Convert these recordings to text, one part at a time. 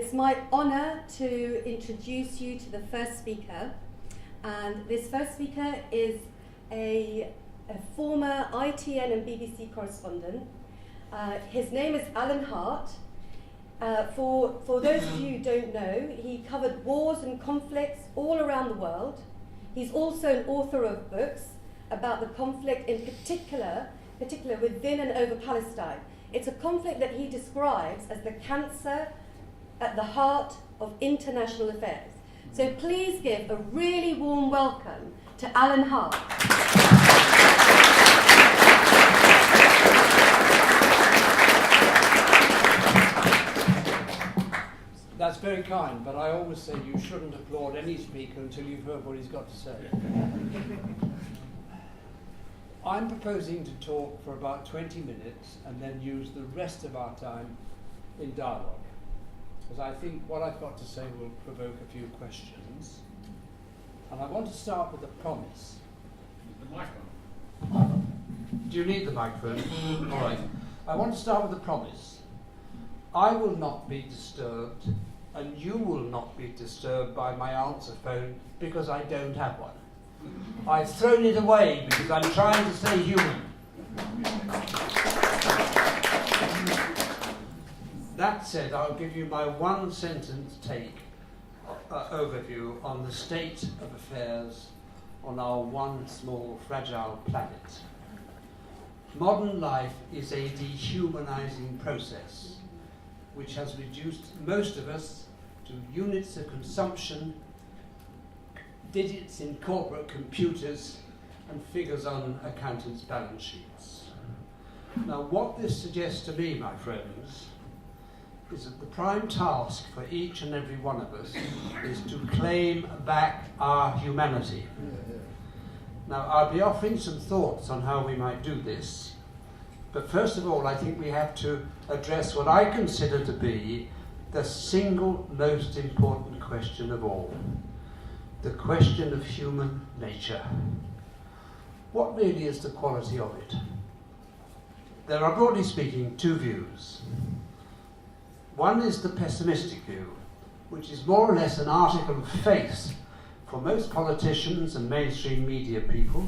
It's my honour to introduce you to the first speaker. And this first speaker is a former ITN and BBC correspondent. His name is Alan Hart. For those of you who don't know, he covered wars and conflicts all around the world. He's also an author of books about the conflict in particular within and over Palestine. It's a conflict that he describes as the cancer at the heart of international affairs. So please give a really warm welcome to Alan Hart. That's very kind, but I always say you shouldn't applaud any speaker until you've heard what he's got to say. I'm proposing to talk for about 20 minutes and then use the rest of our time in dialogue, because I think what I've got to say will provoke a few questions. And I want to start with a promise. The microphone. Do you need the microphone? All right. I want to start with a promise. I will not be disturbed, and you will not be disturbed by my answer phone because I don't have one. I've thrown it away because I'm trying to stay human. That said, I'll give you my one sentence take overview on the state of affairs on our one small fragile planet. Modern life is a dehumanizing process which has reduced most of us to units of consumption, digits in corporate computers, and figures on accountants' balance sheets. Now, what this suggests to me, my friends, is that the prime task for each and every one of us is to claim back our humanity. Now, I'll be offering some thoughts on how we might do this, but first of all, I think we have to address what I consider to be the single most important question of all. The question of human nature. What really is the quality of it? There are, broadly speaking, two views. One is the pessimistic view, which is more or less an article of faith for most politicians and mainstream media people,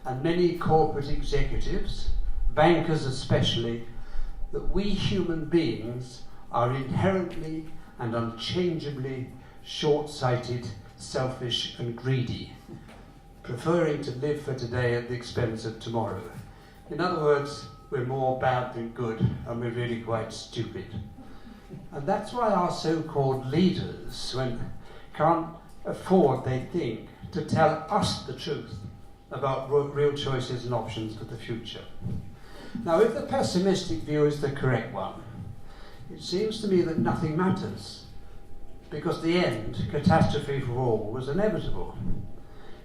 and many corporate executives, bankers especially, that we human beings are inherently and unchangeably short-sighted, selfish and greedy, preferring to live for today at the expense of tomorrow. In other words, we're more bad than good, and we're really quite stupid. And that's why our so-called leaders can't afford, they think, to tell us the truth about real choices and options for the future. Now, if the pessimistic view is the correct one, it seems to me that nothing matters, because the end, catastrophe for all, was inevitable.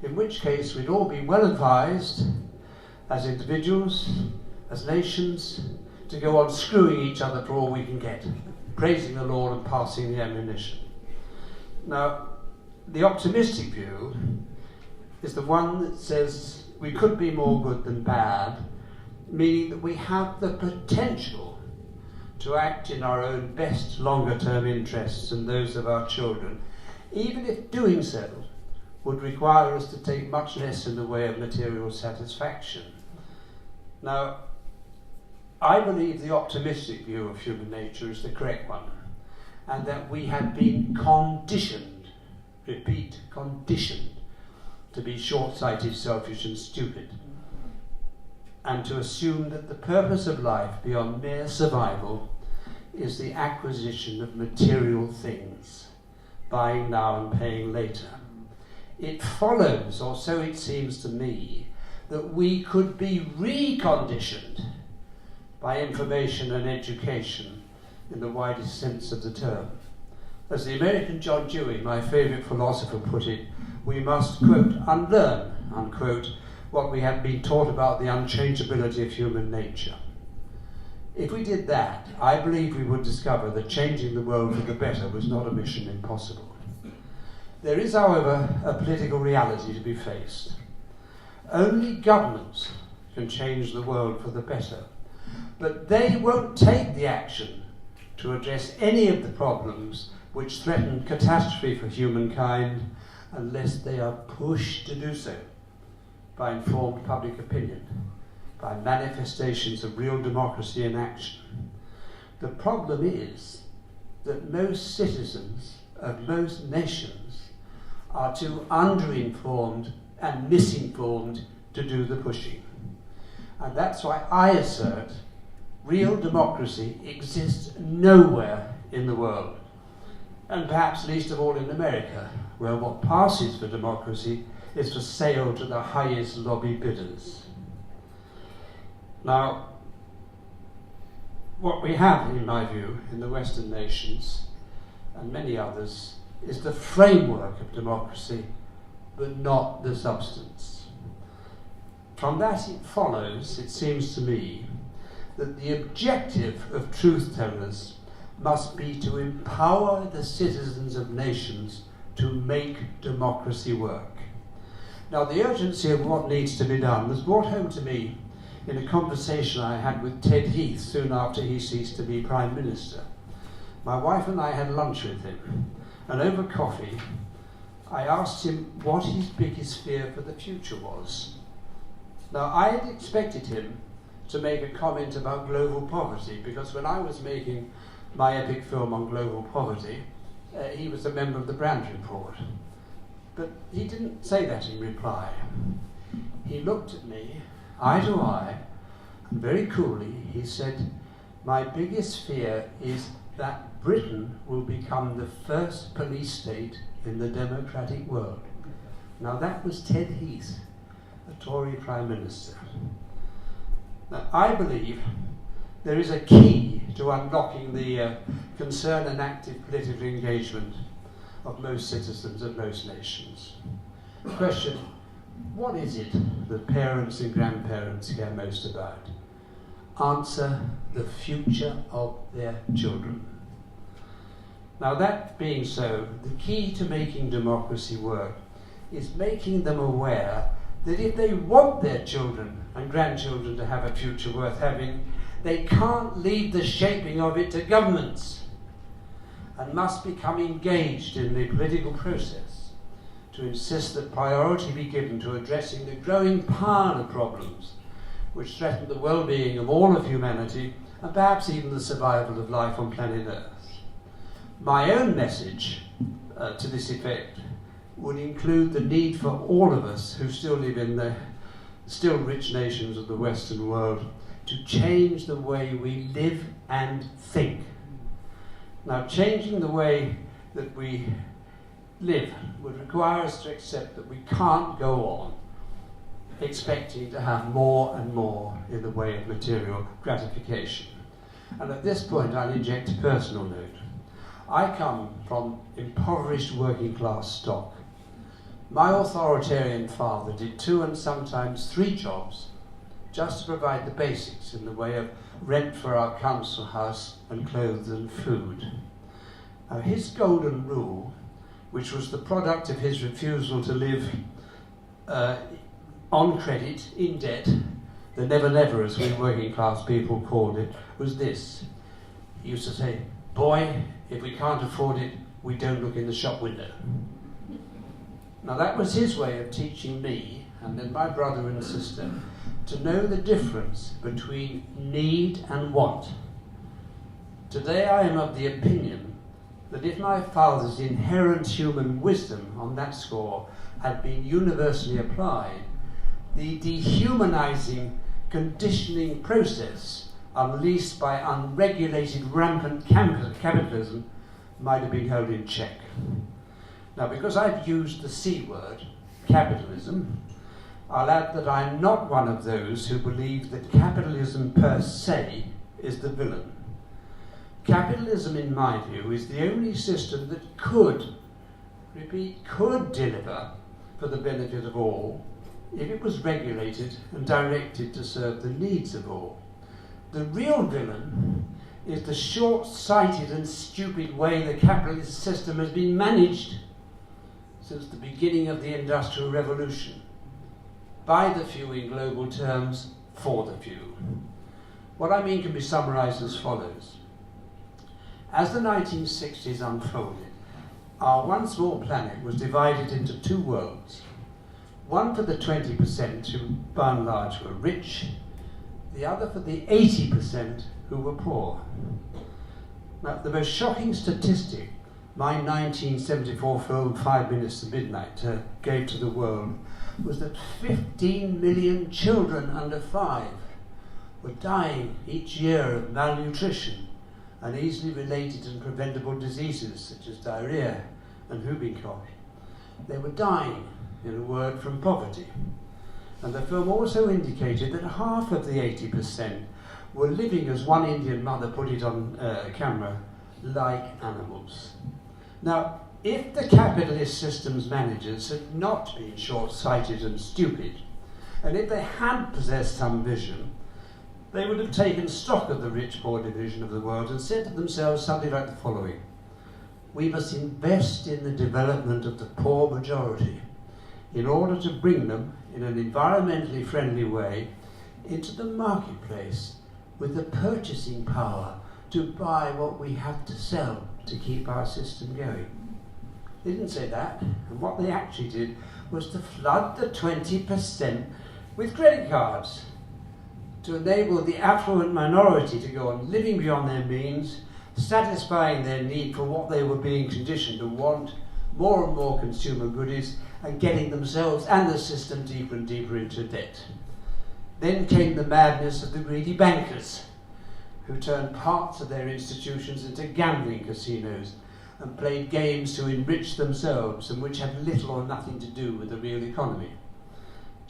In which case we'd all be well advised, as individuals, as nations, to go on screwing each other for all we can get, praising the Lord and passing the ammunition. Now, the optimistic view is the one that says we could be more good than bad, meaning that we have the potential to act in our own best longer-term interests and those of our children, even if doing so would require us to take much less in the way of material satisfaction. Now, I believe the optimistic view of human nature is the correct one, and that we have been conditioned, repeat, conditioned, to be short-sighted, selfish and stupid, and to assume that the purpose of life beyond mere survival is the acquisition of material things, buying now and paying later. It follows, or so it seems to me, that we could be reconditioned by information and education in the widest sense of the term. As the American John Dewey, my favourite philosopher, put it, we must, quote, unlearn, unquote, what we have been taught about the unchangeability of human nature. If we did that, I believe we would discover that changing the world for the better was not a mission impossible. There is, however, a political reality to be faced. Only governments can change the world for the better, but they won't take the action to address any of the problems which threaten catastrophe for humankind unless they are pushed to do so by informed public opinion, by manifestations of real democracy in action. The problem is that most citizens of most nations are too underinformed and misinformed to do the pushing. And that's why I assert real democracy exists nowhere in the world, and perhaps least of all in America, where what passes for democracy is for sale to the highest lobby bidders. Now, what we have, in my view, in the Western nations, and many others, is the framework of democracy, but not the substance. From that it follows, it seems to me, that the objective of truth tellers must be to empower the citizens of nations to make democracy work. Now, the urgency of what needs to be done was brought home to me in a conversation I had with Ted Heath soon after he ceased to be Prime Minister. My wife and I had lunch with him, and over coffee I asked him what his biggest fear for the future was. Now, I had expected him to make a comment about global poverty, because when I was making my epic film on global poverty, he was a member of the Brand Report. But he didn't say that in reply. He looked at me, eye to eye, and very coolly he said, "My biggest fear is that Britain will become the first police state in the democratic world." Now that was Ted Heath, a Tory Prime Minister. Now, I believe there is a key to unlocking the concern and active political engagement of most citizens of most nations. The question, what is it that parents and grandparents care most about? Answer, the future of their children. Now, that being so, the key to making democracy work is making them aware that if they want their children and grandchildren to have a future worth having, they can't leave the shaping of it to governments, and must become engaged in the political process to insist that priority be given to addressing the growing pile of problems which threaten the well-being of all of humanity and perhaps even the survival of life on planet Earth. My own message to this effect would include the need for all of us who still live in the still rich nations of the Western world to change the way we live and think. Now, changing the way that we live would require us to accept that we can't go on expecting to have more and more in the way of material gratification. And at this point, I'll inject a personal note. I come from impoverished working class stock. My authoritarian father did 2 and sometimes 3 jobs just to provide the basics in the way of rent for our council house and clothes and food. Now, his golden rule, which was the product of his refusal to live on credit, in debt, the never-never, as we working class people called it, was this. He used to say, "Boy, if we can't afford it, we don't look in the shop window." Now, that was his way of teaching me, and then my brother and sister, to know the difference between need and want. Today I am of the opinion that if my father's inherent human wisdom on that score had been universally applied, the dehumanizing conditioning process unleashed by unregulated rampant capitalism might have been held in check. Now, because I've used the C word, capitalism, I'll add that I'm not one of those who believe that capitalism per se is the villain. Capitalism, in my view, is the only system that could deliver for the benefit of all if it was regulated and directed to serve the needs of all. The real villain is the short-sighted and stupid way the capitalist system has been managed since the beginning of the Industrial Revolution. By the few in global terms, for the few. What I mean can be summarized as follows. As the 1960s unfolded, our one small planet was divided into two worlds. One for the 20% who, by and large, were rich, the other for the 80% who were poor. Now, the most shocking statistic my 1974 film 5 Minutes to Midnight gave to the world was that 15 million children under 5 were dying each year of malnutrition and easily related and preventable diseases such as diarrhea and whooping cough. They were dying, in a word, from poverty. And the film also indicated that half of the 80% were living, as one Indian mother put it on camera, like animals. Now, if the capitalist system's managers had not been short-sighted and stupid, and if they had possessed some vision, they would have taken stock of the rich-poor division of the world and said to themselves something like the following: we must invest in the development of the poor majority in order to bring them, in an environmentally friendly way, into the marketplace with the purchasing power to buy what we have to sell to keep our system going. They didn't say that, and what they actually did was to flood the 20% with credit cards to enable the affluent minority to go on living beyond their means, satisfying their need for what they were being conditioned to want, more and more consumer goodies, and getting themselves and the system deeper and deeper into debt. Then came the madness of the greedy bankers, who turned parts of their institutions into gambling casinos and played games to enrich themselves and which had little or nothing to do with the real economy.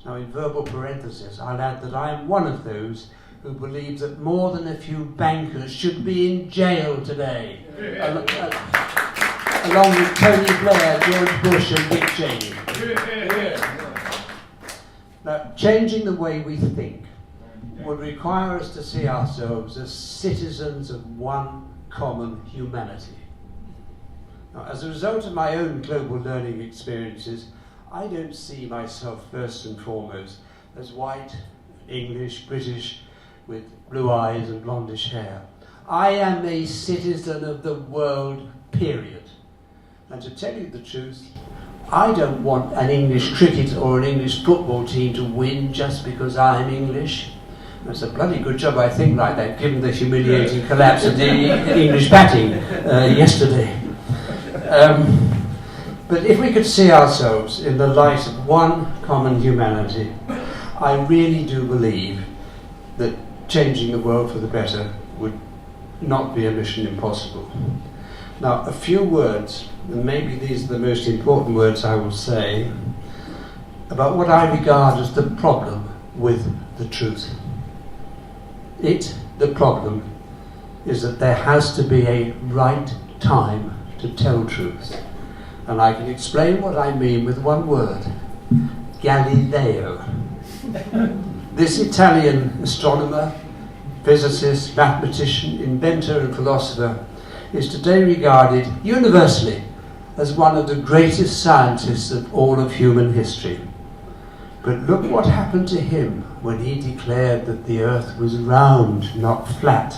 Now, in verbal parenthesis, I'll add that I am one of those who believe that more than a few bankers should be in jail today, along with Tony Blair, George Bush and Dick Cheney. Now, changing the way we think would require us to see ourselves as citizens of one common humanity. Now, as a result of my own global learning experiences, I don't see myself first and foremost as white, English, British, with blue eyes and blondish hair. I am a citizen of the world, period. And to tell you the truth, I don't want an English cricket or an English football team to win just because I'm English. It's a bloody good job, I think, like that, given the humiliating collapse of the English batting yesterday. But if we could see ourselves in the light of one common humanity, I really do believe that changing the world for the better would not be a mission impossible. Now, a few words, and maybe these are the most important words I will say, about what I regard as the problem with the truth. The problem, is that there has to be a right time to tell truth. And I can explain what I mean with one word: Galileo. This Italian astronomer, physicist, mathematician, inventor and philosopher is today regarded universally as one of the greatest scientists of all of human history. But look what happened to him when he declared that the earth was round, not flat.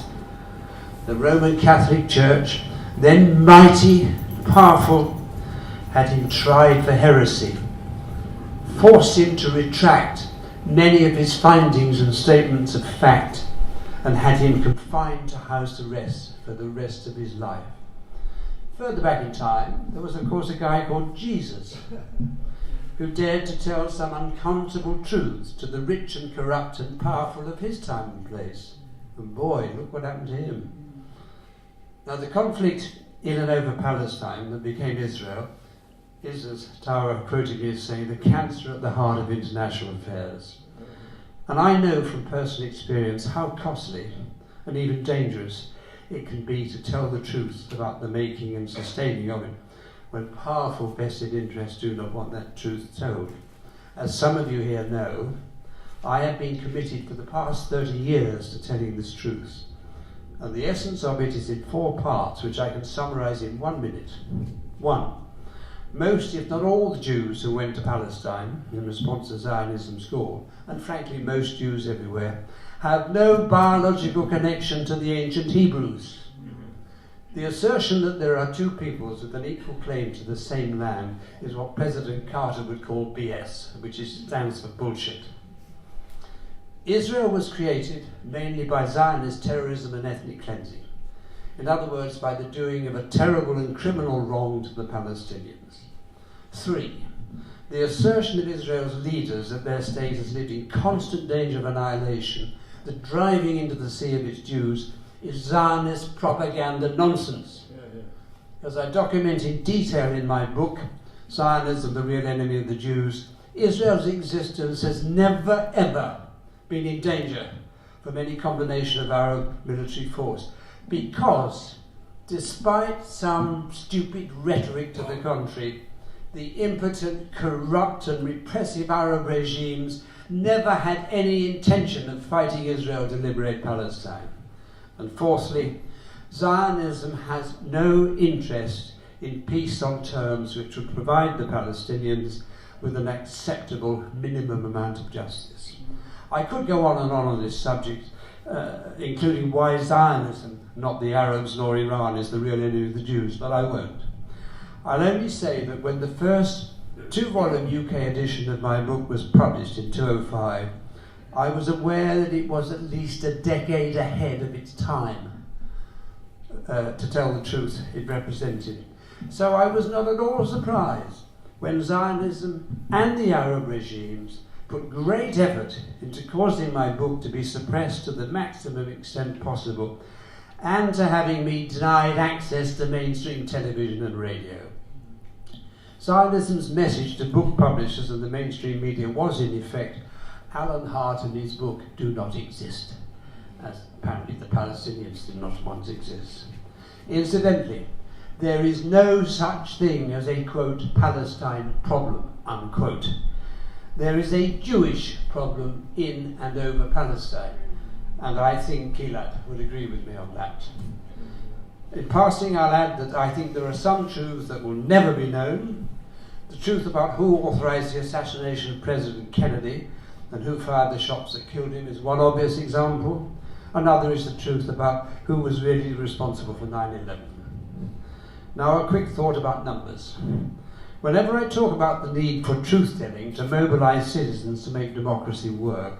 The Roman Catholic Church, then mighty, powerful, had him tried for heresy, forced him to retract many of his findings and statements of fact, and had him confined to house arrest for the rest of his life. Further back in time, there was of course a guy called Jesus, who dared to tell some uncomfortable truths to the rich and corrupt and powerful of his time and place. And boy, look what happened to him. Now, the conflict in and over Palestine that became Israel is, as Tahra quoted me as saying, the cancer at the heart of international affairs. And I know from personal experience how costly and even dangerous it can be to tell the truth about the making and sustaining of it, when powerful vested interests do not want that truth told. As some of you here know, I have been committed for the past 30 years to telling this truth. And the essence of it is in 4 parts, which I can summarize in 1 minute. 1. Most, if not all, the Jews who went to Palestine in response to Zionism's call, and frankly most Jews everywhere, have no biological connection to the ancient Hebrews. The assertion that there are two peoples with an equal claim to the same land is what President Carter would call BS, which stands for bullshit. Israel was created mainly by Zionist terrorism and ethnic cleansing. In other words, by the doing of a terrible and criminal wrong to the Palestinians. 3. The assertion of Israel's leaders that their state has lived in constant danger of annihilation, that driving into the sea of its Jews is Zionist propaganda nonsense. As I document in detail in my book, Zionism, the Real Enemy of the Jews, Israel's existence has never ever been in danger from any combination of Arab military force, because despite some stupid rhetoric to the contrary, the impotent, corrupt and repressive Arab regimes never had any intention of fighting Israel to liberate Palestine. And fourthly, Zionism has no interest in peace on terms which would provide the Palestinians with an acceptable minimum amount of justice. I could go on this subject, including why Zionism, not the Arabs nor Iran, is the real enemy of the Jews, but I won't. I'll only say that when the first 2-volume UK edition of my book was published in 2005, I was aware that it was at least a decade ahead of its time, to tell the truth it represented. So I was not at all surprised when Zionism and the Arab regimes put great effort into causing my book to be suppressed to the maximum extent possible, and to having me denied access to mainstream television and radio. Zionism's message to book publishers and the mainstream media was, in effect, Alan Hart and his book do not exist, as apparently the Palestinians did not once exist. Incidentally, there is no such thing as a, quote, Palestine problem, unquote. There is a Jewish problem in and over Palestine, and I think Gilad would agree with me on that. In passing, I'll add that I think there are some truths that will never be known. The truth about who authorized the assassination of President Kennedy and who fired the shots that killed him is one obvious example. Another is the truth about who was really responsible for 9/11. Now, a quick thought about numbers. Whenever I talk about the need for truth-telling to mobilize citizens to make democracy work,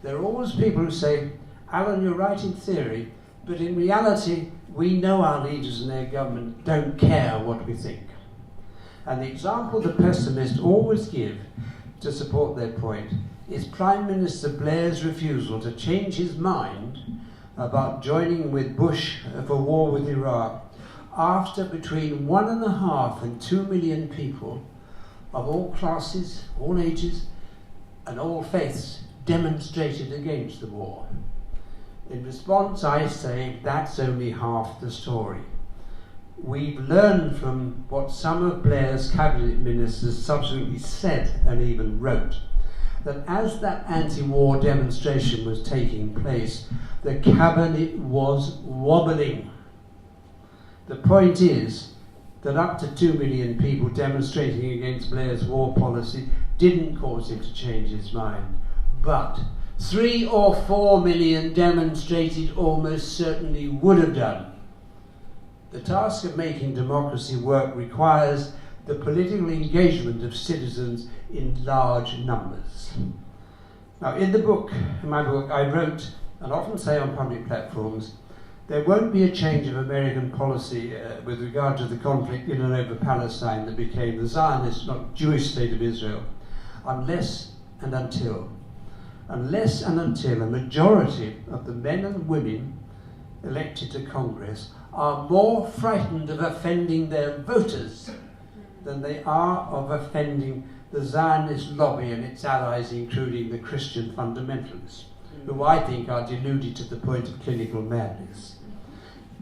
there are always people who say, Alan, you're right in theory, but in reality, we know our leaders and their government don't care what we think. And the example the pessimists always give to support their point is Prime Minister Blair's refusal to change his mind about joining with Bush for war with Iraq after between 1.5 and 2 million people of all classes, all ages, and all faiths demonstrated against the war. In response, I say that's only half the story. We've learned from what some of Blair's cabinet ministers subsequently said and even wrote, that as that anti-war demonstration was taking place, the cabinet was wobbling. The point is that up to 2 million people demonstrating against Blair's war policy didn't cause him to change his mind, but 3 or 4 million demonstrated almost certainly would have done. The task of making democracy work requires the political engagement of citizens in large numbers. Now, in my book, I wrote, and often say on public platforms, there won't be a change of American policy with regard to the conflict in and over Palestine that became the Zionist, not Jewish state of Israel, unless and until a majority of the men and women elected to Congress are more frightened of offending their voters than they are of offending the Zionist lobby and its allies, including the Christian fundamentalists, who I think are deluded to the point of clinical madness.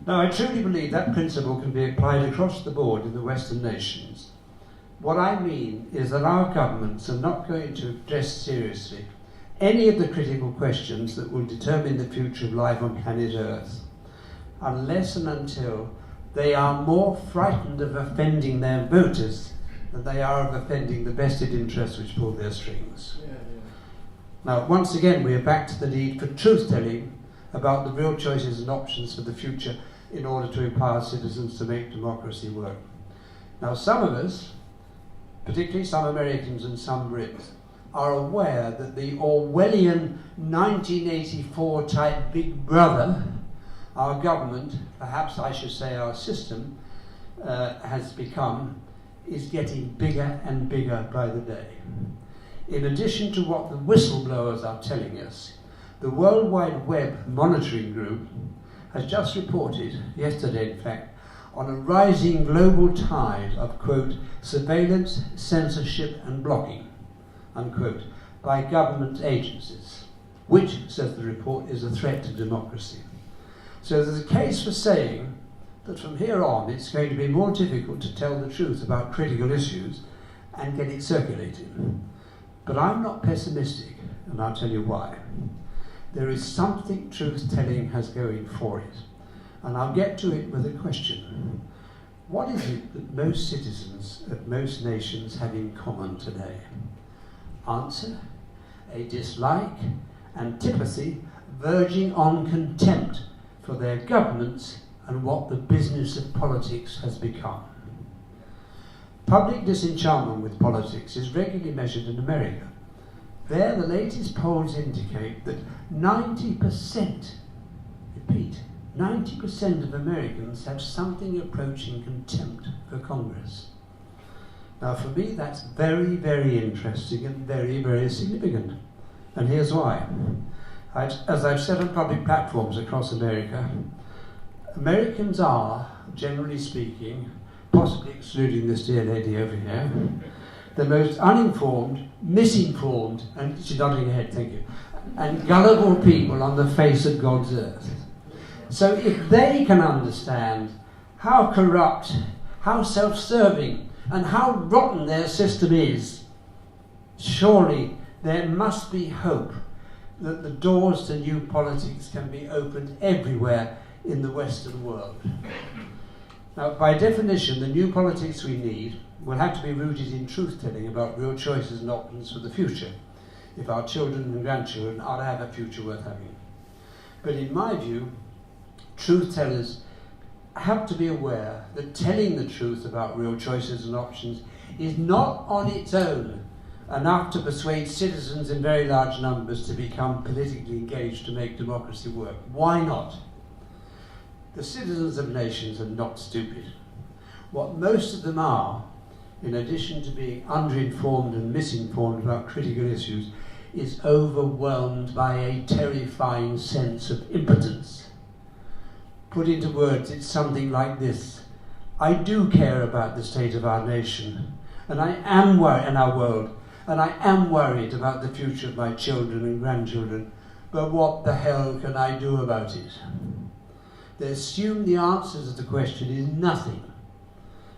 Now, I truly believe that principle can be applied across the board in the Western nations. What I mean is that our governments are not going to address seriously any of the critical questions that will determine the future of life on planet Earth, unless and until they are more frightened of offending their voters than they are of offending the vested interests which pull their strings. Now, once again, we are back to the need for truth-telling about the real choices and options for the future in order to empower citizens to make democracy work. Now, some of us, particularly some Americans and some Brits, are aware that the Orwellian 1984 type Big Brother, our government, perhaps I should say our system, has become, is getting bigger and bigger by the day. In addition to what the whistleblowers are telling us, the World Wide Web Monitoring Group has just reported, yesterday in fact, on a rising global tide of, quote, surveillance, censorship and blocking, unquote, by government agencies, which, says the report, is a threat to democracy. So there's a case for saying that from here on it's going to be more difficult to tell the truth about critical issues and get it circulating. But I'm not pessimistic, and I'll tell you why. There is something truth-telling has going for it, and I'll get to it with a question. What is it that most citizens of most nations have in common today? Answer: a dislike, antipathy, verging on contempt for their governments and what the business of politics has become. Public disenchantment with politics is regularly measured in America. There, the latest polls indicate that 90%, repeat, 90% of Americans have something approaching contempt for Congress. Now, for me, that's very, very interesting and very, very significant. And here's why. As I've said on public platforms across America, Americans are, generally speaking, possibly excluding this dear lady over here, the most uninformed, misinformed, and she's nodding her head, thank you, and gullible people on the face of God's earth. So if they can understand how corrupt, how self-serving, and how rotten their system is, surely there must be hope that the doors to new politics can be opened everywhere in the Western world. Now, by definition, the new politics we need will have to be rooted in truth-telling about real choices and options for the future, if our children and grandchildren are to have a future worth having. But in my view, truth-tellers have to be aware that telling the truth about real choices and options is not on its own enough to persuade citizens in very large numbers to become politically engaged to make democracy work. Why not? The citizens of nations are not stupid. What most of them are, in addition to being underinformed and misinformed about critical issues, is overwhelmed by a terrifying sense of impotence. Put into words, it's something like this: I do care about the state of our nation, and I am worried in our world, and I am worried about the future of my children and grandchildren, but what the hell can I do about it? They assume the answer to the question is nothing,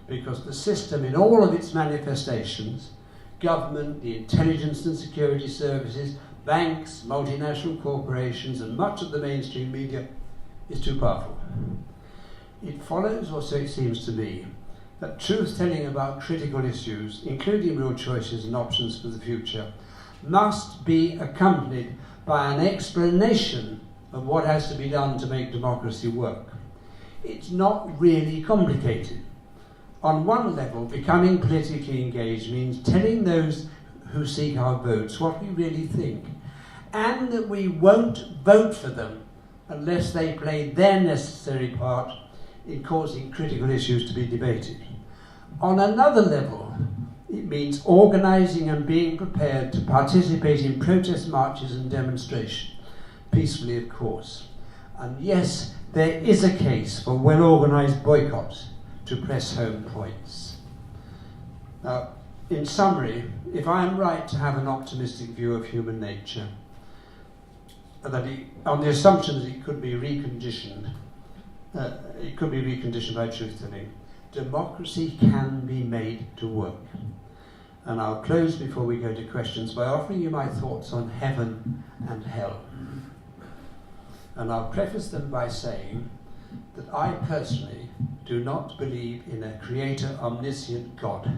because the system in all of its manifestations, government, the intelligence and security services, banks, multinational corporations, and much of the mainstream media, is too powerful. It follows, or so it seems to me, that truth-telling about critical issues, including real choices and options for the future, must be accompanied by an explanation of what has to be done to make democracy work. It's not really complicated. On one level, becoming politically engaged means telling those who seek our votes what we really think, and that we won't vote for them unless they play their necessary part in causing critical issues to be debated. On another level, it means organising and being prepared to participate in protest marches and demonstrations, peacefully of course. And yes, there is a case for well-organised boycotts to press home points. Now, in summary, if I am right to have an optimistic view of human nature, on the assumption that it could be reconditioned by truth-telling, democracy can be made to work. And I'll close before we go to questions by offering you my thoughts on heaven and hell. And I'll preface them by saying that I personally do not believe in a creator, omniscient God,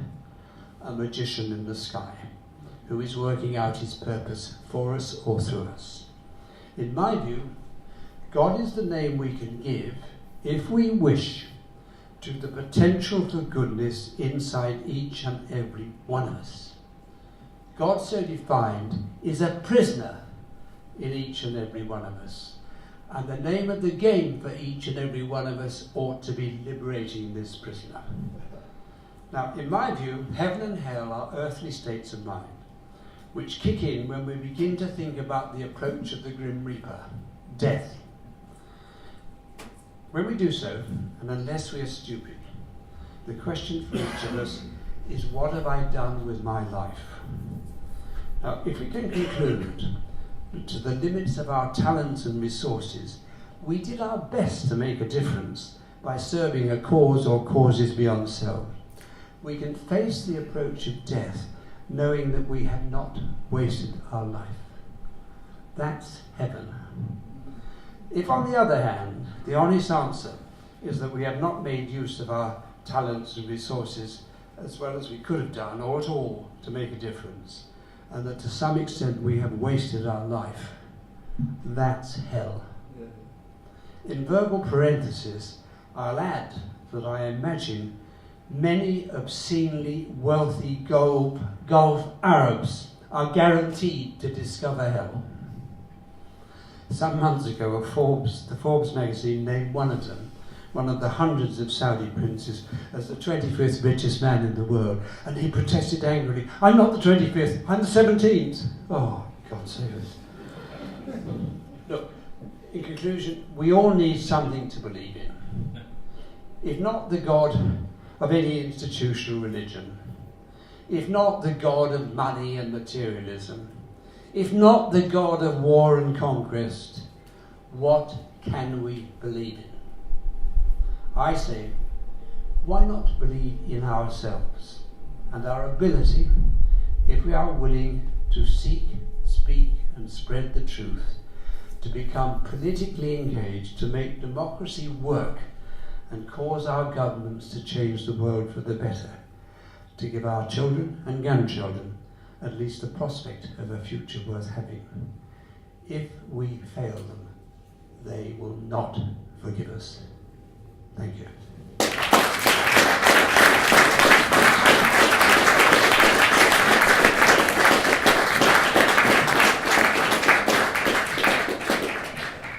a magician in the sky, who is working out his purpose for us or through us. In my view, God is the name we can give if we wish to the potential for goodness inside each and every one of us. God, so defined, is a prisoner in each and every one of us. And the name of the game for each and every one of us ought to be liberating this prisoner. Now, in my view, heaven and hell are earthly states of mind, which kick in when we begin to think about the approach of the Grim Reaper, death. When we do so, and unless we are stupid, the question for each of us is, what have I done with my life? Now, if we can conclude that to the limits of our talents and resources, we did our best to make a difference by serving a cause or causes beyond self, we can face the approach of death knowing that we have not wasted our life. That's heaven. If, on the other hand, the honest answer is that we have not made use of our talents and resources as well as we could have done, or at all, to make a difference, and that to some extent we have wasted our life, that's hell. In verbal parenthesis, I'll add that I imagine many obscenely wealthy Gulf Arabs are guaranteed to discover hell. Some months ago, the Forbes magazine named one of them, one of the hundreds of Saudi princes, as the 25th richest man in the world, and he protested angrily, "I'm not the 25th, I'm the 17th. Oh, God save us. Look, in conclusion, we all need something to believe in. If not the God of any institutional religion, if not the God of money and materialism, if not the God of war and conquest, what can we believe in? I say, why not believe in ourselves and our ability, if we are willing to seek, speak and spread the truth, to become politically engaged, to make democracy work and cause our governments to change the world for the better, to give our children and grandchildren at least the prospect of a future worth having. If we fail them, they will not forgive us. Thank you.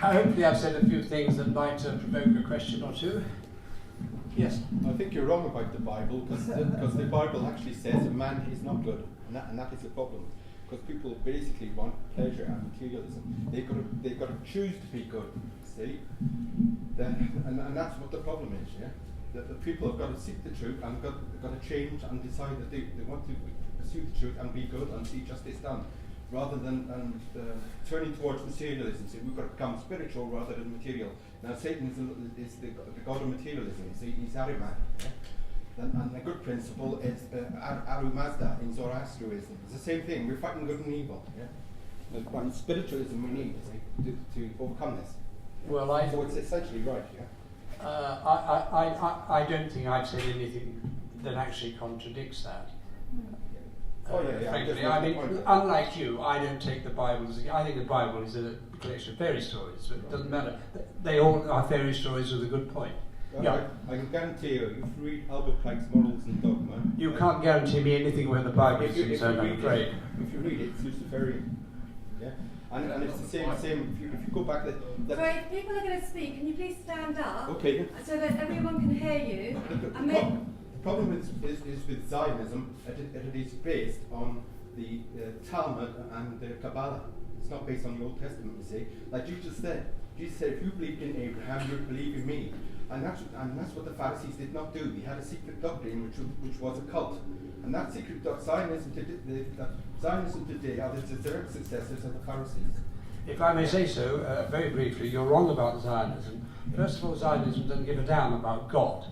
Hopefully I've said a few things that might provoke a question or two. Yes? I think you're wrong about the Bible, because the Bible actually says that man is not good, and that is the problem. Because people basically want pleasure and materialism. They've got to choose to be good, see? And that's what the problem is, yeah? That the people have got to seek the truth and got to change and decide that they want to pursue the truth and be good and see justice done, rather than turning towards materialism. See, we've got to become spiritual rather than material. Now, Satan is the god of materialism. You see, he's Ahriman. Yeah? And the good principle is Aru Mazda in Zoroastrianism. It's the same thing. We're fighting good and evil. Yeah? And spiritualism we need to overcome this. Well, so it's essentially right. Yeah. I don't think I've said anything that actually contradicts that. Frankly, I mean, unlike you, I don't take the Bible as I think the Bible is a collection of fairy stories, but it doesn't matter. They all are fairy stories with a good point. Yeah. I can guarantee you, if you read Albert Pike's Morals and Dogma... You can't guarantee me anything where the Bible is concerned, I'm afraid. If you read it, it's Luciferian. Yeah? And it's the same if you go back... Sorry, if people are going to speak, can you please stand up? Okay. So that everyone can hear you. The problem is with Zionism, it is based on the Talmud and the Kabbalah. It's not based on the Old Testament, you see. Like you just said, Jesus said, if you believed in Abraham, you would believe in me. And that's what the Pharisees did not do. They had a secret doctrine which was a cult. And that secret Zionism today are the direct successors of the Pharisees. If I may say so, very briefly, you're wrong about Zionism. First of all, Zionism doesn't give a damn about God.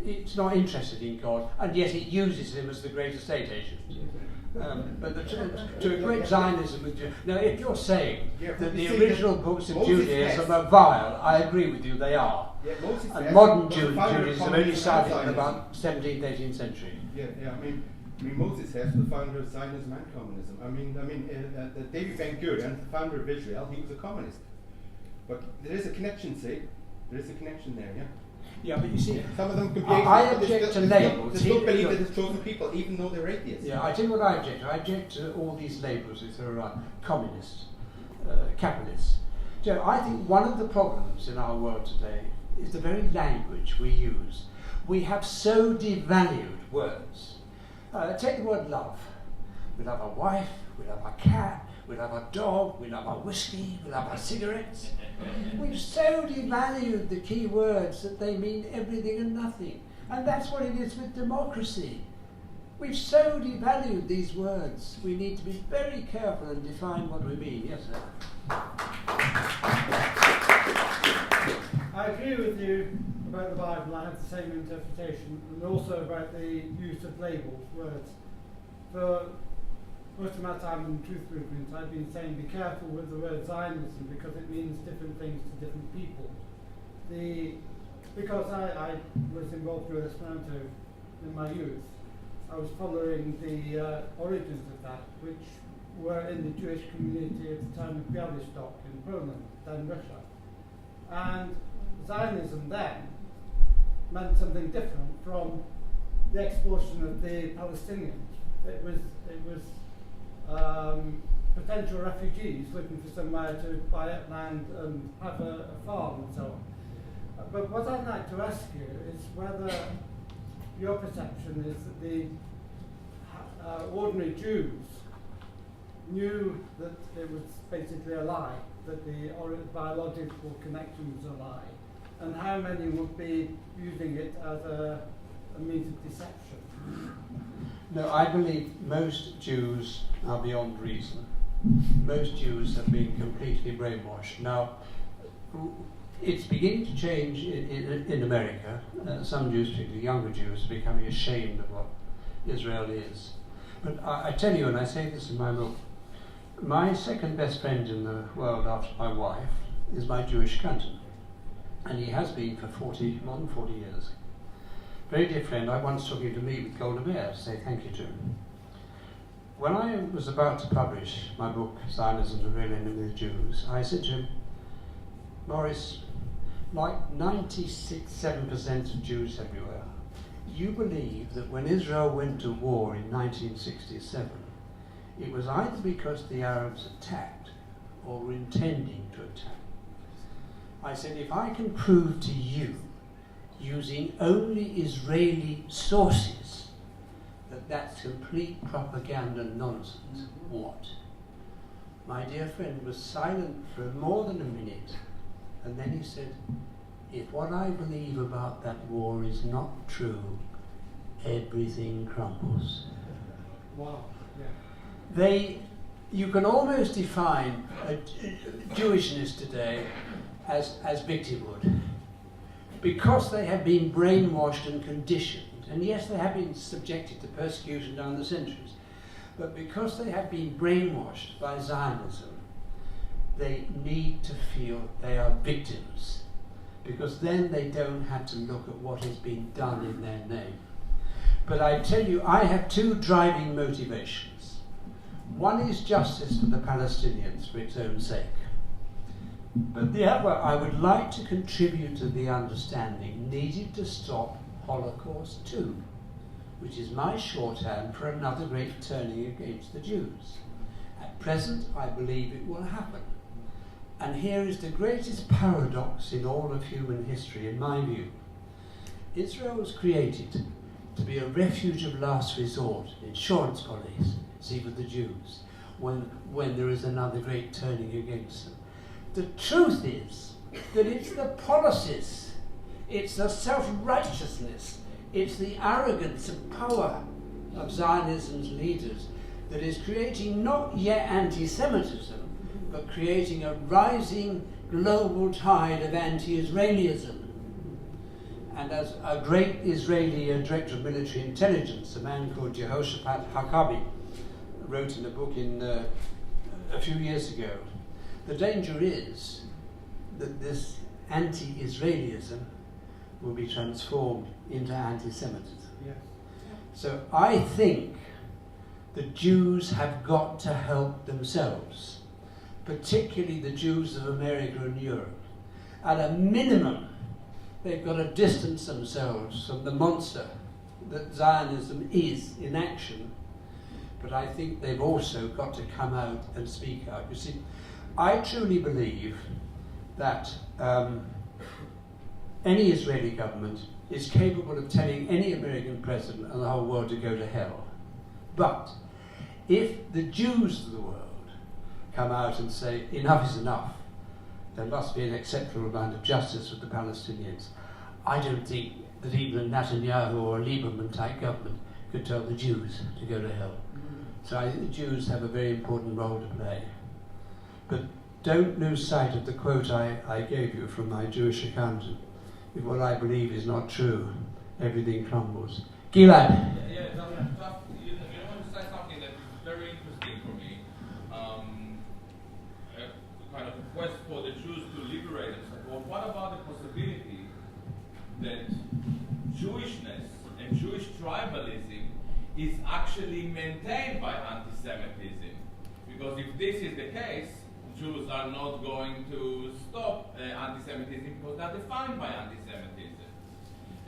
It's not interested in God, and yet it uses him as the great estate agent. But to equate Zionism with now, if you're saying that the original books of Judaism are vile, I agree with you, they are. And modern Judaism only started in about 17th, 18th century. I mean Moses Hess was the founder of Zionism and communism. I mean David Ben Gurion, the founder of Israel, he was a communist. But there is a connection, see. There is a connection there, yeah. Yeah, but you see, Some of them can be I atheists, object but to they labels. still believe Look. that it's chosen people, even though they're atheists. Yeah, I tell you what I object to. I object to all these labels if they're communists, capitalists. So I think one of the problems in our world today is the very language we use. We have so devalued words. Take the word love. We love our wife, we love our cat, we love our dog, we love our whiskey, we love our cigarettes. We've so devalued the key words that they mean everything and nothing. And that's what it is with democracy. We've so devalued these words. We need to be very careful and define what we mean. Yes, sir. I agree with you about the Bible. I have the same interpretation, and also about the use of labels, words. For most of my time in the truth movement, I've been saying be careful with the word Zionism because it means different things to different people. Because I was involved with Esperanto in my youth, I was following the origins of that, which were in the Jewish community at the time of Bialystok in Poland, then Russia. And Zionism then meant something different from the expulsion of the Palestinians. It was potential refugees looking for somewhere to buy up land and have a farm and so on. But what I'd like to ask you is whether your perception is that the ordinary Jews knew that it was basically a lie, that the biological connection was a lie, and how many would be using it as a means of deception? No, I believe most Jews are beyond reason. Most Jews have been completely brainwashed. Now, it's beginning to change in America. Some Jews, particularly younger Jews, are becoming ashamed of what Israel is. But I tell you, and I say this in my book, my second best friend in the world after my wife is my Jewish cousin. And he has been for more than 40 years. Very dear friend. I once took him to meet with Golda Meir to say thank you to him. When I was about to publish my book, Zionism, the Real Enemy of the Jews, I said to him, Maurice, like 97% of Jews everywhere, you believe that when Israel went to war in 1967, it was either because the Arabs attacked or were intending to attack. I said, if I can prove to you, using only Israeli sources, that that's complete propaganda nonsense, what? My dear friend was silent for more than a minute, and then he said, if what I believe about that war is not true, everything crumbles. Wow. Yeah. You can almost define Jewishness today as victimhood, because they have been brainwashed and conditioned, and yes, they have been subjected to persecution down the centuries, but because they have been brainwashed by Zionism, they need to feel they are victims, because then they don't have to look at what has been done in their name. But I tell you, I have two driving motivations. One is justice for the Palestinians for its own sake. But the other, I would like to contribute to the understanding needed to stop Holocaust too, which is my shorthand for another great turning against the Jews. At present, I believe it will happen. And here is the greatest paradox in all of human history, in my view. Israel was created to be a refuge of last resort, insurance policy for the Jews, when there is another great turning against them. The truth is that it's the policies, it's the self-righteousness, it's the arrogance and power of Zionism's leaders that is creating not yet anti-Semitism, but creating a rising global tide of anti-Israelism. And as a great Israeli director of military intelligence, a man called Jehoshaphat Hakabi, wrote in a book a few years ago, the danger is that this anti-Israelism will be transformed into anti-Semitism. Yes. So I think the Jews have got to help themselves, particularly the Jews of America and Europe. At a minimum, they've got to distance themselves from the monster that Zionism is in action. But I think they've also got to come out and speak out. You see, I truly believe that any Israeli government is capable of telling any American president and the whole world to go to hell. But if the Jews of the world come out and say, enough is enough, there must be an acceptable amount of justice with the Palestinians, I don't think that even a Netanyahu or a Lieberman-type government could tell the Jews to go to hell. So I think the Jews have a very important role to play. But don't lose sight of the quote I gave you from my Jewish accountant. If what I believe is not true, everything crumbles. Gilad. Yeah, just, you want to say something that is very interesting for me. A kind of a quest for the Jews to liberate themselves. Well, what about the possibility that Jewishness and Jewish tribalism is actually maintained by anti-Semitism? Because if this is the case, Jews are not going to stop anti-Semitism because they're defined by anti-Semitism.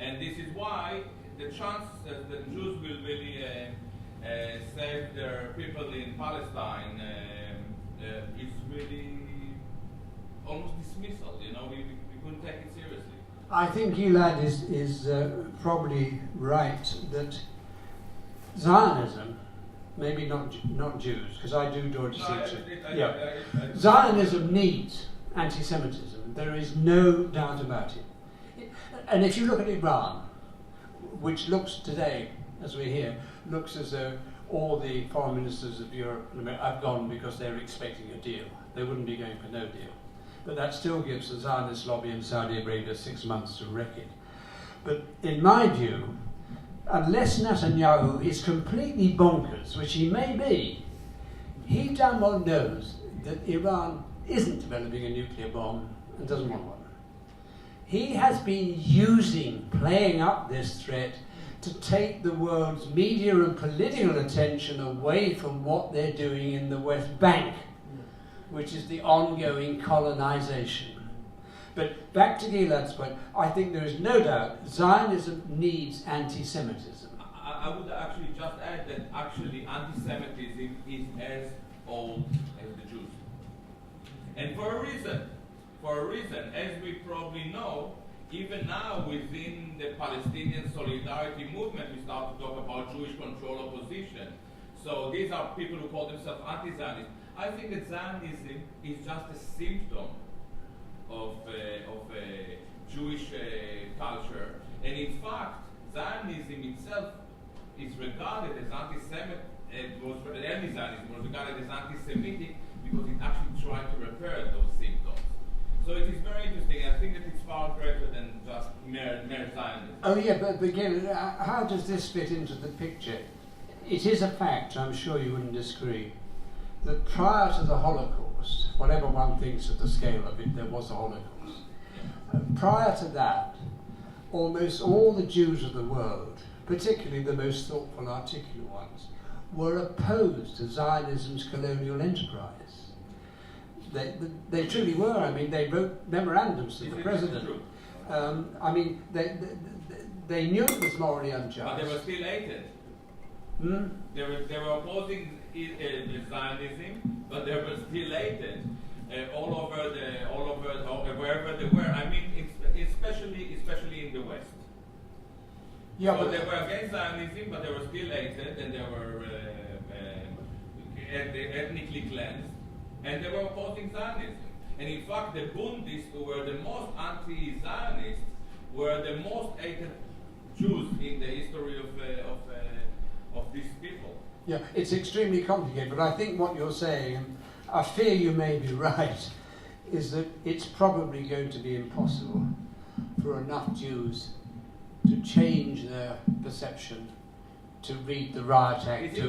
And this is why the chance that the Jews will really save their people in Palestine is really almost dismissal. You know, we couldn't take it seriously. I think Gilad is probably right that Zionism, maybe not Jews, because I do draw a distinction. Zionism needs anti-Semitism. There is no doubt about it. And if you look at Iran, which looks today, as we hear, looks as though all the foreign ministers of Europe and America have gone because they're expecting a deal. They wouldn't be going for no deal. But that still gives the Zionist lobby in Saudi Arabia 6 months to wreck it. But in my view, unless Netanyahu is completely bonkers, which he may be, he damn well knows that Iran isn't developing a nuclear bomb and doesn't want one. He has been playing up this threat to take the world's media and political attention away from what they're doing in the West Bank, which is the ongoing colonization. But back to Gilad's point, I think there is no doubt Zionism needs anti-Semitism. I would actually just add that actually anti-Semitism is as old as the Jews. And for a reason, as we probably know, even now within the Palestinian solidarity movement, we start to talk about Jewish control opposition. So these are people who call themselves anti-Zionist. I think that Zionism is just a symptom of Jewish culture, and in fact, Zionism itself is regarded as anti-Semitic. Zionism was regarded as anti-Semitic because it actually tried to repair those symptoms. So it is very interesting. I think that it's far greater than just mere Zionism. Oh yeah, but again, how does this fit into the picture? It is a fact, I'm sure you wouldn't disagree, that prior to the Holocaust, whatever one thinks of the scale of it, there was a Holocaust. Prior to that, almost all the Jews of the world, particularly the most thoughtful, articulate ones, were opposed to Zionism's colonial enterprise. They truly were. I mean, they wrote memorandums to the president. I mean, they knew it was morally unjust. But they were still hated. Hmm? They were opposing Zionism, but they were still hated all over wherever they were. I mean, especially in the West. Yeah, so but they were against Zionism, but they were still hated, and they were ethnically cleansed, and they were opposing Zionism. And in fact, the Bundists, who were the most anti-Zionist, were the most hated Jews in the history of these people. yeah, it's extremely complicated, but I think what you're saying, and I fear you may be right, is that it's probably going to be impossible for enough Jews to change their perception, to read the Riot Act, to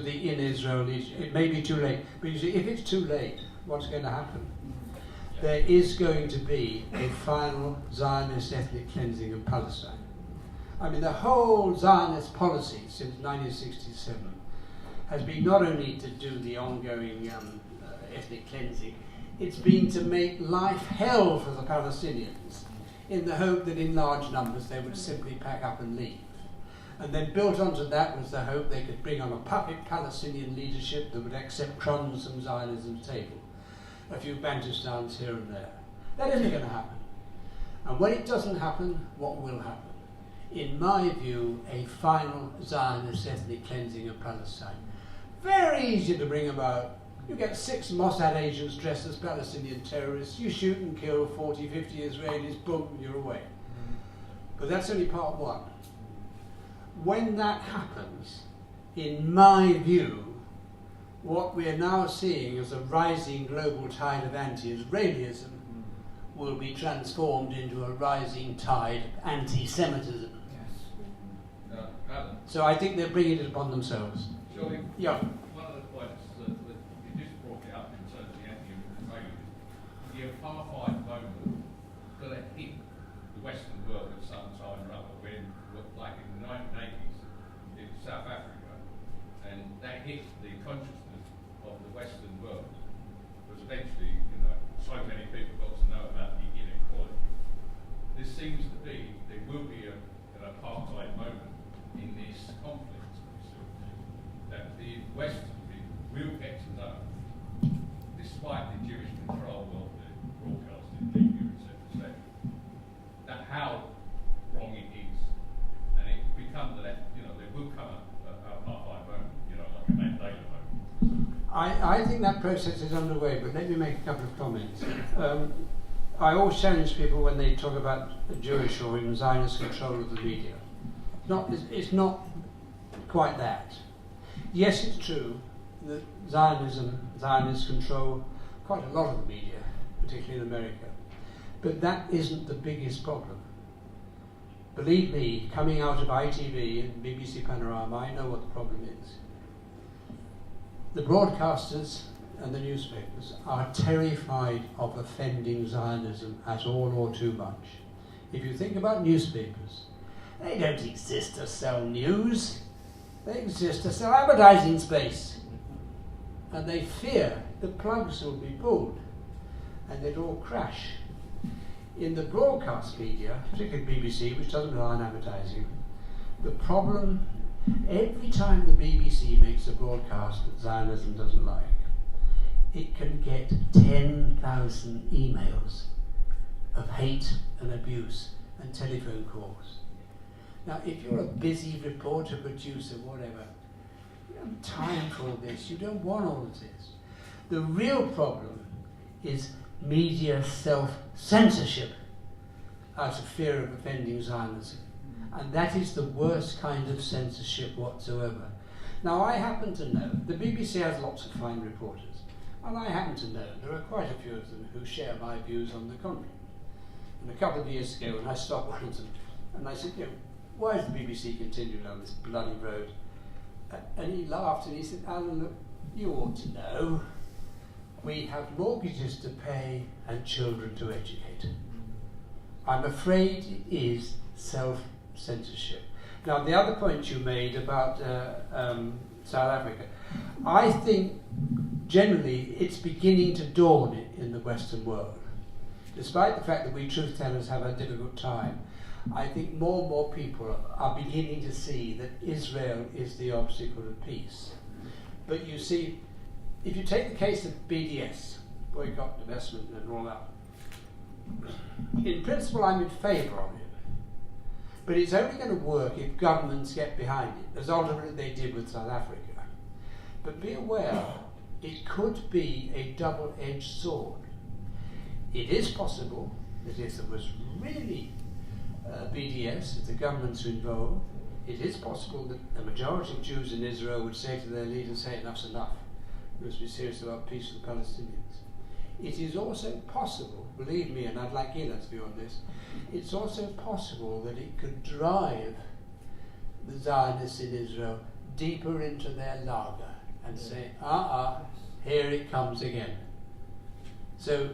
the in Israel. It may be too late, but you see, if it's too late, what's going to happen? There is going to be a final Zionist ethnic cleansing of Palestine. I mean, the whole Zionist policy since 1967 has been not only to do the ongoing ethnic cleansing, it's been to make life hell for the Palestinians. in the hope that in large numbers they would simply pack up and leave. And then built onto that was the hope they could bring on a puppet Palestinian leadership that would accept crumbs from Zionism's table. A few Bantustans here and there. That isn't going to happen. And when it doesn't happen, what will happen? In my view, a final Zionist ethnic cleansing of Palestine. Very easy to bring about. You get 6 Mossad agents dressed as Palestinian terrorists, you shoot and kill 40, 50 Israelis, boom, you're away. But that's only part one. When that happens, in my view, what we are now seeing as a rising global tide of anti-Israelism will be transformed into a rising tide of anti-Semitism. Yes. So I think they're bringing it upon themselves. Surely, Yeah. one of the points that you just brought it up in terms of the anti-Israelis, the apartheid moment that hit the Western world at some time or other, when, like in the 1980s in South Africa, and that hit the consciousness of the Western world, because eventually, so many people got to know about the inequality. This seems to be, there will be an apartheid moment in this conflict, that the Western people will get to know, despite the Jewish control of the broadcasting media, etc., that how wrong it is, and it becomes that there will come an apartheid moment, like a Mandela moment. I think that process is underway, but let me make a couple of comments. I always challenge people when they talk about Jewish or even Zionist control of the media. It's not quite that. Yes, it's true that Zionists control quite a lot of the media, particularly in America. But that isn't the biggest problem. Believe me, coming out of ITV and BBC Panorama, I know what the problem is. The broadcasters and the newspapers are terrified of offending Zionism at all or too much. If you think about newspapers, they don't exist to sell news. They exist to sell advertising space. And they fear the plugs will be pulled and they'd all crash. In the broadcast media, particularly BBC, which doesn't rely on advertising, the problem, every time the BBC makes a broadcast that Zionism doesn't like, it can get 10,000 emails of hate and abuse and telephone calls. Now, if you're a busy reporter, producer, whatever, you don't have time for all this. You don't want all of this. The real problem is media self-censorship out of fear of offending Zionism. And that is the worst kind of censorship whatsoever. Now, I happen to know, the BBC has lots of fine reporters, and I happen to know there are quite a few of them who share my views on the contrary. And a couple of years ago, when I stopped one of them, and I said, why is the BBC continuing on this bloody road? And he laughed and he said, Alan, look, you ought to know. We have mortgages to pay and children to educate. I'm afraid it is self-censorship. Now, the other point you made about South Africa, I think generally it's beginning to dawn in the Western world. Despite the fact that we truth tellers have a difficult time, I think more and more people are beginning to see that Israel is the obstacle of peace. But you see, if you take the case of BDS, boycott, divestment and all that, in principle I'm in favour of it. But it's only going to work if governments get behind it, as ultimately they did with South Africa. But be aware, it could be a double-edged sword. It is possible that if there was really BDS, if the governments were involved, it is possible that a majority of Jews in Israel would say to their leaders, hey, enough's enough. We must be serious about peace with the Palestinians. It is also possible, believe me, and I'd like Gilad to be on this, it's also possible that it could drive the Zionists in Israel deeper into their lager and say, here it comes again. So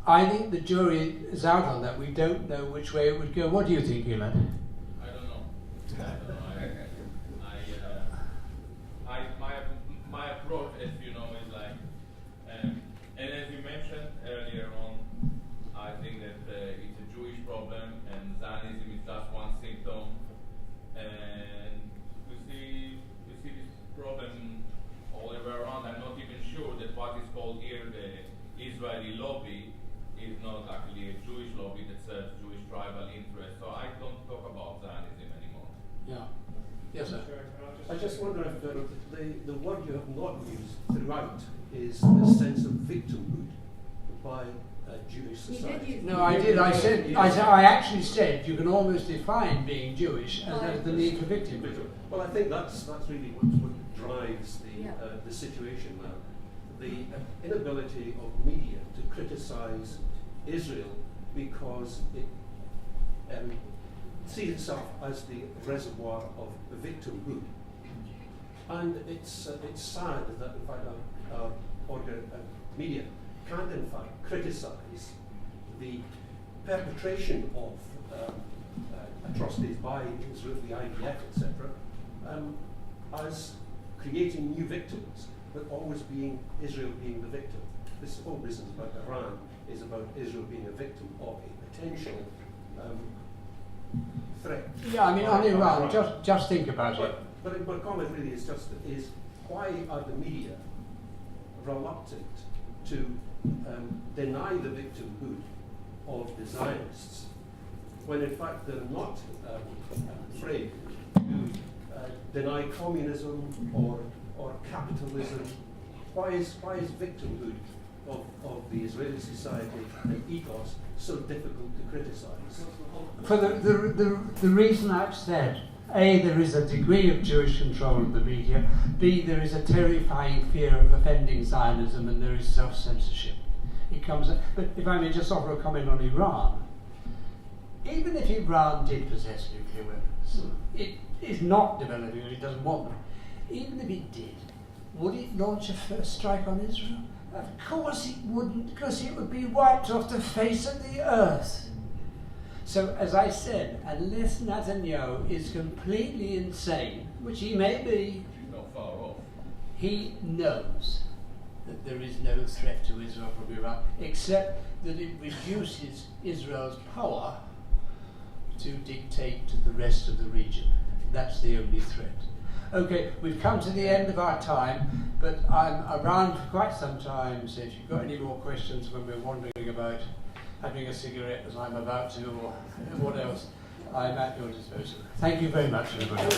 I think the jury is out on that. We don't know which way it would go. What do you think, Gilad? I don't know. My approach, as you know, is like, and as you mentioned earlier on, I think that it's a Jewish problem, Yes, sir. I just wonder if the word you have not used throughout is the sense of victimhood by Jewish society. No, I did. I actually said you can almost define being Jewish as the need for victimhood. Well, I think that's really what drives the situation now. The inability of media to criticise Israel because it sees itself as the reservoir of victimhood. And it's sad that in fact our media can't in fact criticise the perpetration of atrocities by Israel, the IDF, etc., as creating new victims, but always being Israel being the victim. This whole business about Iran is about Israel being a victim of a potential threat. Yeah, I mean, on Iran, just think about it. But my comment really is why are the media reluctant to deny the victimhood of the Zionists when in fact they're not afraid to deny communism or capitalism? Why is victimhood of the Israeli society and ethos so difficult to criticise? For the reason I've said. A, there is a degree of Jewish control of the media. B, there is a terrifying fear of offending Zionism, and there is self-censorship. It comes. But if I may just offer a comment on Iran, even if Iran did possess nuclear weapons, it is not developing and it doesn't want them. Even if it did, would it launch a first strike on Israel? Of course it wouldn't, because it would be wiped off the face of the earth. So, as I said, unless Netanyahu is completely insane, which he may be, He's not far off. he knows that there is no threat to Israel from Iran, except that it reduces Israel's power to dictate to the rest of the region. That's the only threat. Okay, we've come to the end of our time, but I'm around for quite some time, so if you've got any more questions when we're wandering about having a cigarette as I'm about to, or what else, I'm at your disposal. Thank you very much, everybody.